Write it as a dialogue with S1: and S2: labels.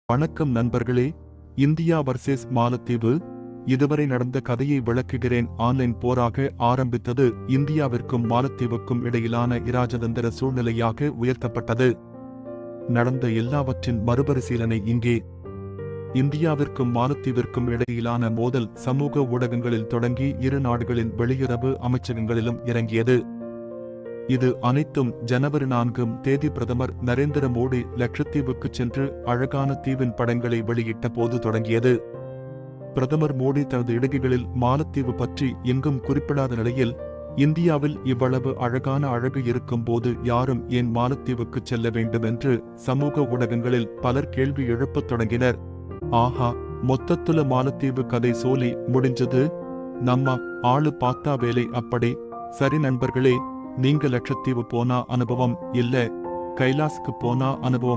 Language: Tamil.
S1: வணக்கம் நண்பர்களே. இந்தியா வர்சஸ் மாலத்தீவு. இதுவரை நடந்த கதையை விளக்குகிறேன். ஆன்லைன் போராக ஆரம்பித்தது இந்தியாவிற்கும் மாலத்தீவுக்கும் இடையிலான இராஜதந்திர சூழ்நிலையாக உயர்த்தப்பட்டது. நடந்த எல்லாவற்றின் மறுபரிசீலனை இங்கே. இந்தியாவிற்கும் மாலத்தீவிற்கும் இடையிலான மோதல் சமூக ஊடகங்களில் தொடங்கி இரு நாடுகளின் வெளியுறவு அமைச்சகங்களிலும் இறங்கியது. இது அனைத்தும் ஜனவரி 4 பிரதமர் நரேந்திர மோடி லட்சத்தீவுக்கு சென்று அழகான தீவின் படங்களை வெளியிட்ட போது தொடங்கியது. பிரதமர் மோடி தனது இடுகைகளில் மாலத்தீவு பற்றி எங்கும் குறிப்பிடாத நிலையில், இந்தியாவில் இவ்வளவு அழகான அழகு இருக்கும் போது யாரும் ஏன் மாலத்தீவுக்கு செல்ல வேண்டும் என்று சமூக ஊடகங்களில் பலர் கேள்வி எழுப்பத் தொடங்கினர். ஆஹா, மொத்தத்துல மாலத்தீவு கதை சோலி முடிஞ்சது. நம்ம ஆளு பார்த்தா வேலை அப்படி. சரி நண்பர்களே, நீங்க லட்சத்தீவு போனா அனுபவம் இல்ல, கைலாஸ்க்கு போனா அனுபவம்